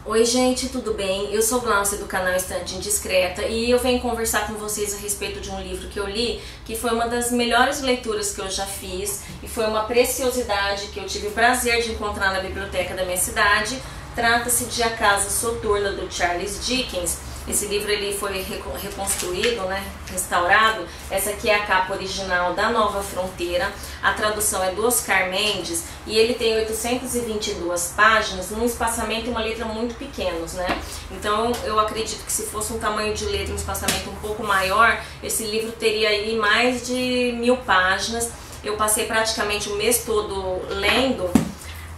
Oi gente, tudo bem? Eu sou Glaucia do canal Estante Indiscreta e eu venho conversar com vocês a respeito de um livro que eu li, que foi uma das melhores leituras que eu já fiz e foi uma preciosidade que eu tive o prazer de encontrar na biblioteca da minha cidade. Trata-se de A Casa Soturna, do Charles Dickens. Esse livro ele foi reconstruído, restaurado. Essa aqui é a capa original da Nova Fronteira. A tradução é do Oscar Mendes e ele tem 822 páginas, num espaçamento e uma letra muito pequenos, Então eu acredito que se fosse um tamanho de letra, um espaçamento um pouco maior, esse livro teria aí mais de 1000 páginas. Eu passei praticamente o mês todo lendo,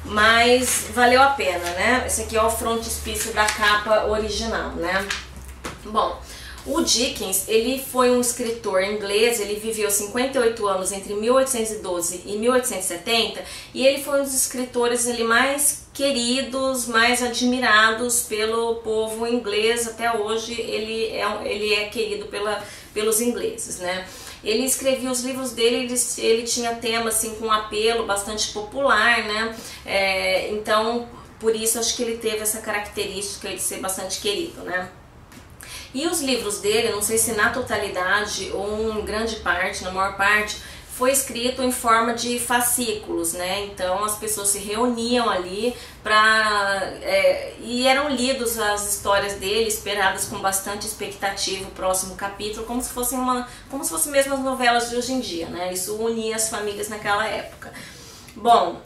mas valeu a pena, Esse aqui é o frontispício da capa original, Bom, o Dickens, ele foi um escritor inglês, ele viveu 58 anos entre 1812 e 1870 e ele foi um dos escritores ali mais queridos, mais admirados pelo povo inglês. Até hoje ele é querido pelos ingleses, Ele escrevia os livros dele, ele tinha tema assim com apelo bastante popular, Então por isso acho que ele teve essa característica de ser bastante querido, E os livros dele, não sei se na totalidade ou em grande parte, na maior parte, foi escrito em forma de fascículos, Então as pessoas se reuniam ali e eram lidos as histórias dele, esperadas com bastante expectativa o próximo capítulo, como se fossem mesmo as novelas de hoje em dia, Isso unia as famílias naquela época. Bom,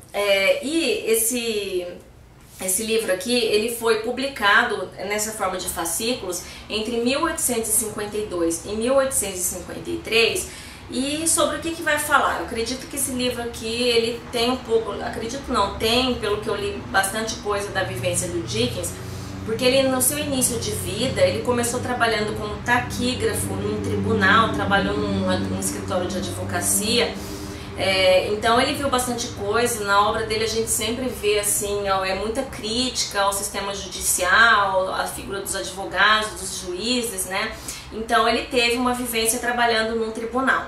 e esse livro aqui, ele foi publicado nessa forma de fascículos entre 1852 e 1853. E sobre o que vai falar? Eu acredito que esse livro aqui, ele tem um pouco, acredito não, tem, pelo que eu li, bastante coisa da vivência do Dickens, porque ele no seu início de vida, ele começou trabalhando como taquígrafo num tribunal, trabalhou num escritório de advocacia. Então ele viu bastante coisa. Na obra dele a gente sempre vê assim, muita crítica ao sistema judicial, à figura dos advogados, dos juízes, Então ele teve uma vivência trabalhando num tribunal.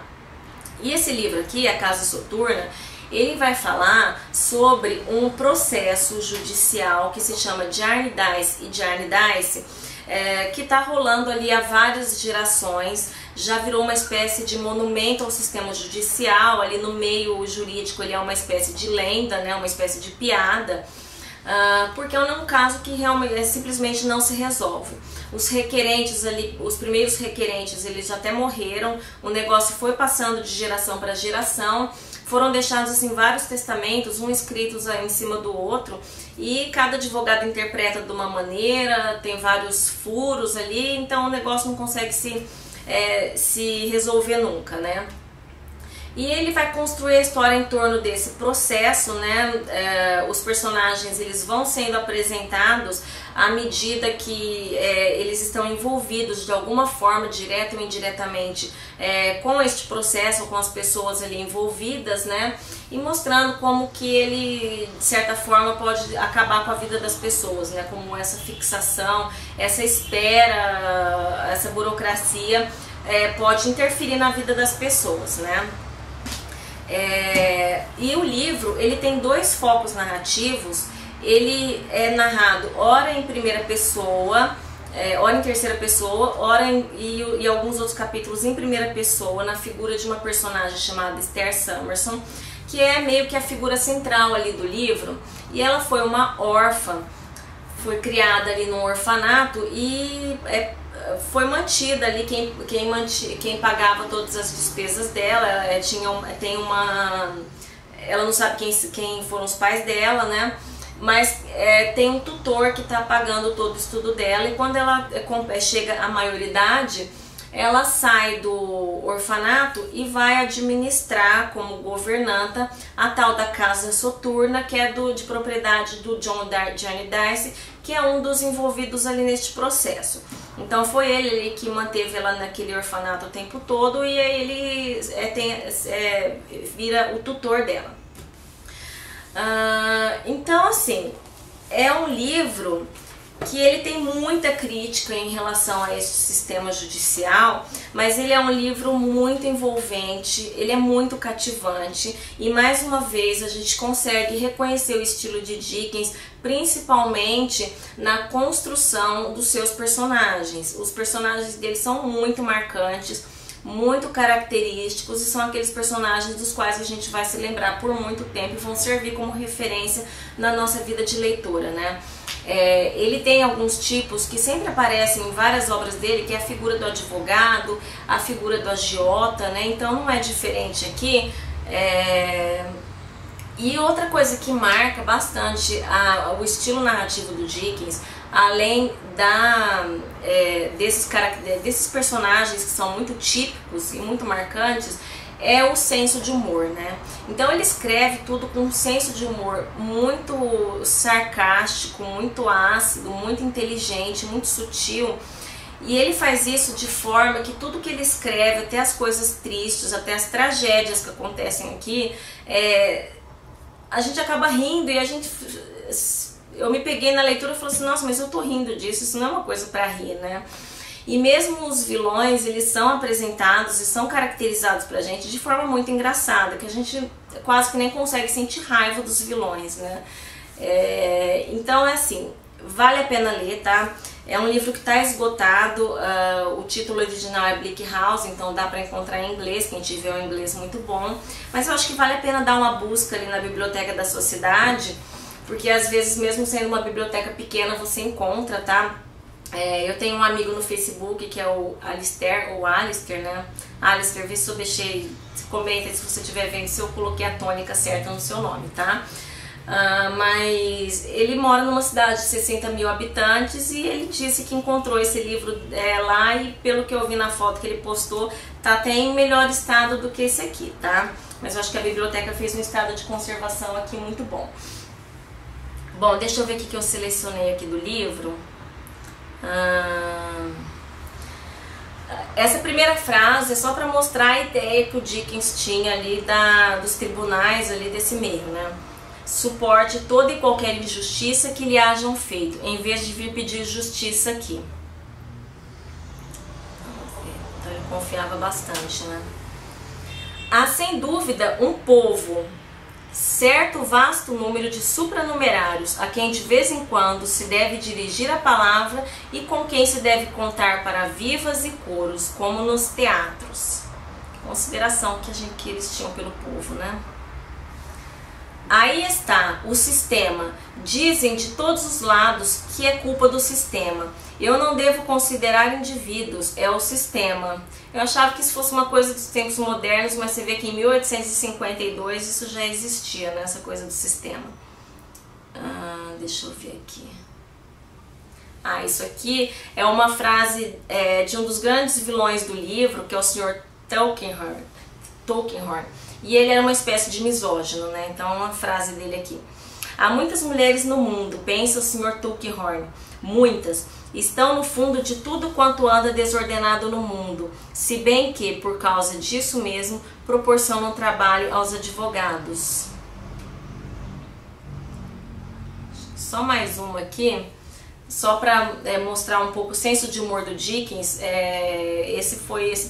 E esse livro aqui, A Casa Soturna, ele vai falar sobre um processo judicial que se chama Jarndyce e Jarndyce, que está rolando ali há várias gerações. Já virou uma espécie de monumento ao sistema judicial. Ali no meio jurídico ele é uma espécie de lenda, uma espécie de piada, porque é um caso que realmente simplesmente não se resolve. Os requerentes ali, os primeiros requerentes, eles até morreram, o negócio foi passando de geração para geração, foram deixados assim vários testamentos, um escritos em cima do outro, e cada advogado interpreta de uma maneira, tem vários furos ali, então o negócio não consegue se resolver nunca, E ele vai construir a história em torno desse processo, Os personagens, eles vão sendo apresentados à medida que eles estão envolvidos de alguma forma, direta ou indiretamente, com este processo, com as pessoas ali envolvidas, E mostrando como que ele, de certa forma, pode acabar com a vida das pessoas, Como essa fixação, essa espera, essa burocracia pode interferir na vida das pessoas, E o livro, ele tem dois focos narrativos. Ele é narrado ora em primeira pessoa, ora em terceira pessoa, e alguns outros capítulos em primeira pessoa, na figura de uma personagem chamada Esther Summerson, que é meio que a figura central ali do livro. E ela foi uma órfã, foi criada ali num orfanato e foi mantida ali, quem pagava todas as despesas dela. Ela não sabe quem foram os pais dela, mas tem um tutor que está pagando todo o estudo dela, e quando ela chega à maioridade, ela sai do orfanato e vai administrar como governanta a tal da Casa Soturna, que é de propriedade do Johnny Darcy, que é um dos envolvidos ali neste processo. Então foi ele que manteve ela naquele orfanato o tempo todo, e aí ele vira o tutor dela. Então assim, é um livro que ele tem muita crítica em relação a esse sistema judicial, mas ele é um livro muito envolvente, ele é muito cativante, e mais uma vez a gente consegue reconhecer o estilo de Dickens, principalmente na construção dos seus personagens. Os personagens dele são muito marcantes, muito característicos, e são aqueles personagens dos quais a gente vai se lembrar por muito tempo e vão servir como referência na nossa vida de leitura, né? Ele tem alguns tipos que sempre aparecem em várias obras dele, que é a figura do advogado, a figura do agiota, né? Então não é diferente aqui. E outra coisa que marca bastante o estilo narrativo do Dickens, além desses personagens que são muito típicos e muito marcantes, é o senso de humor, né? Então ele escreve tudo com um senso de humor muito sarcástico, muito ácido, muito inteligente, muito sutil. E ele faz isso de forma que tudo que ele escreve, até as coisas tristes, até as tragédias que acontecem aqui, a gente acaba rindo, e eu me peguei na leitura e falei assim, nossa, mas eu tô rindo disso, isso não é uma coisa para rir, né? E mesmo os vilões, eles são apresentados e são caracterizados pra gente de forma muito engraçada, que a gente quase que nem consegue sentir raiva dos vilões, né? Então é assim, vale a pena ler, tá? É um livro que está esgotado, o título original é Bleak House, então dá para encontrar em inglês, quem tiver um inglês muito bom. Mas eu acho que vale a pena dar uma busca ali na biblioteca da sua cidade, porque às vezes, mesmo sendo uma biblioteca pequena, você encontra, tá? Eu tenho um amigo no Facebook que é o Alistair, né? Alistair, vê se eu deixei, comenta se você estiver vendo se eu coloquei a tônica certa no seu nome, tá? Mas ele mora numa cidade de 60 mil habitantes e ele disse que encontrou esse livro lá, e pelo que eu vi na foto que ele postou, tá até em melhor estado do que esse aqui, tá? Mas eu acho que a biblioteca fez um estado de conservação aqui muito bom. Bom, deixa eu ver o que eu selecionei aqui do livro. Essa primeira frase é só para mostrar a ideia que o Dickens tinha ali dos tribunais ali desse meio, né? Suporte toda e qualquer injustiça que lhe hajam feito, em vez de vir pedir justiça aqui. Então ele confiava bastante, né? Há sem dúvida um povo, certo vasto número de supranumerários, a quem de vez em quando se deve dirigir a palavra e com quem se deve contar para vivas e coros, como nos teatros. Consideração que eles tinham pelo povo, né? Aí está o sistema. Dizem de todos os lados que é culpa do sistema. Eu não devo considerar indivíduos, é o sistema. Eu achava que isso fosse uma coisa dos tempos modernos, mas você vê que em 1852 isso já existia, né, essa coisa do sistema. Deixa eu ver aqui. Isso aqui é uma frase de um dos grandes vilões do livro, que é o Sr. Tulkinghorn. E ele era uma espécie de misógino, né? Então uma frase dele aqui. Há muitas mulheres no mundo, pensa o Sr. Tulkinghorn. Muitas. Estão no fundo de tudo quanto anda desordenado no mundo, se bem que, por causa disso mesmo, proporcionam trabalho aos advogados. Só mais uma aqui, só para mostrar um pouco o senso de humor do Dickens. Esse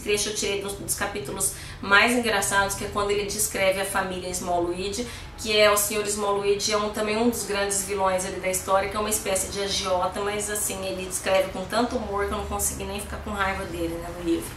trecho eu tirei dos capítulos mais engraçados, que é quando ele descreve a família Smallweed, que é o Sr. Smallweed, também um dos grandes vilões ali da história, que é uma espécie de agiota, mas assim, ele descreve com tanto humor que eu não consegui nem ficar com raiva dele, né, no livro.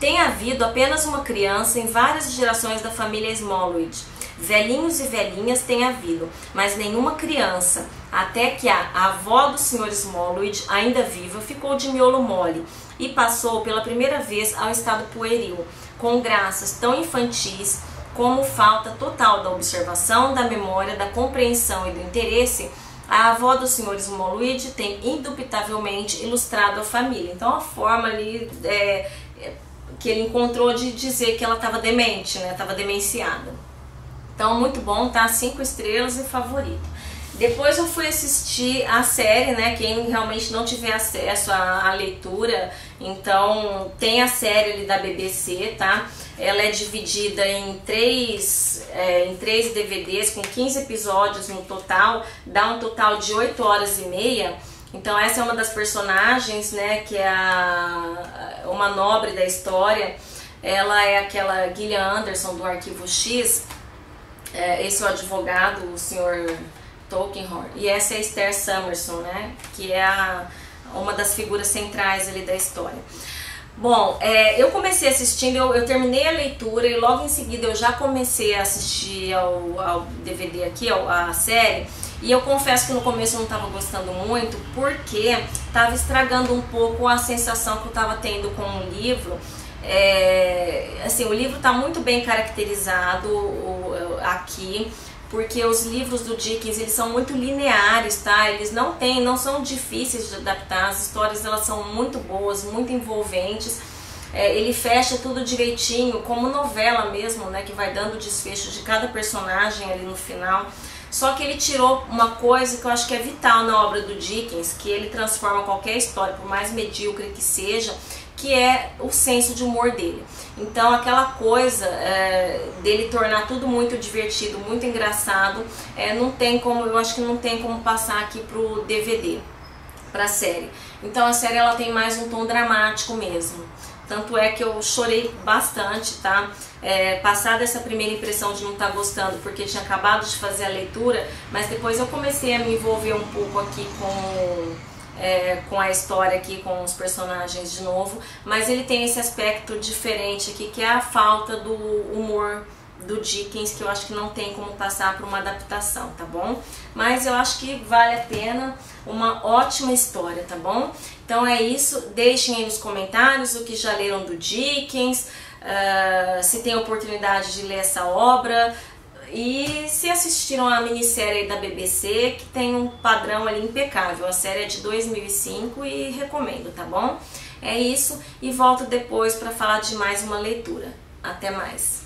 Tem havido apenas uma criança em várias gerações da família Smallweed. Velhinhos e velhinhas tem havido, mas nenhuma criança, até que a avó do Sr. Smallweed, ainda viva, ficou de miolo mole e passou pela primeira vez ao estado pueril, com graças tão infantis como falta total da observação, da memória, da compreensão e do interesse, a avó do Sr. Smallwood tem indubitavelmente ilustrado a família. Então a forma ali que ele encontrou de dizer que ela estava demente, né? Estava demenciada. Então muito bom, tá? 5 estrelas e favorito. Depois eu fui assistir a série, né? Quem realmente não tiver acesso à leitura, então tem a série ali da BBC, tá? Ela é dividida em três DVDs com 15 episódios no total, dá um total de 8 horas e meia. Então essa é uma das personagens, né? Que é uma nobre da história. Ela é aquela Gillian Anderson do Arquivo X. Esse é o advogado, o Sr. Tulkinghorn, e essa é a Esther Summerson, né, que é uma das figuras centrais ali da história. Bom, eu comecei assistindo, eu terminei a leitura e logo em seguida eu já comecei a assistir ao DVD aqui, a série, e eu confesso que no começo eu não estava gostando muito, porque estava estragando um pouco a sensação que eu estava tendo com o livro. Assim, o livro está muito bem caracterizado aqui, porque os livros do Dickens, eles são muito lineares, tá? Eles não são difíceis de adaptar, as histórias elas são muito boas, muito envolventes. Ele fecha tudo direitinho, como novela mesmo, né? Que vai dando o desfecho de cada personagem ali no final. Só que ele tirou uma coisa que eu acho que é vital na obra do Dickens, que ele transforma qualquer história, por mais medíocre que seja, que é o senso de humor dele. Então aquela coisa dele tornar tudo muito divertido, muito engraçado, não tem como, eu acho que não tem como passar aqui pro DVD, pra série. Então a série ela tem mais um tom dramático mesmo. Tanto é que eu chorei bastante, tá? Passada essa primeira impressão de não estar gostando, porque tinha acabado de fazer a leitura, mas depois eu comecei a me envolver um pouco aqui com a história aqui, com os personagens de novo, mas ele tem esse aspecto diferente aqui, que é a falta do humor do Dickens, que eu acho que não tem como passar por uma adaptação, tá bom? Mas eu acho que vale a pena, uma ótima história, tá bom? Então é isso, deixem aí nos comentários o que já leram do Dickens, se tem oportunidade de ler essa obra, e se assistiram à minissérie da BBC, que tem um padrão ali impecável. A série é de 2005 e recomendo, tá bom? É isso, e volto depois para falar de mais uma leitura. Até mais!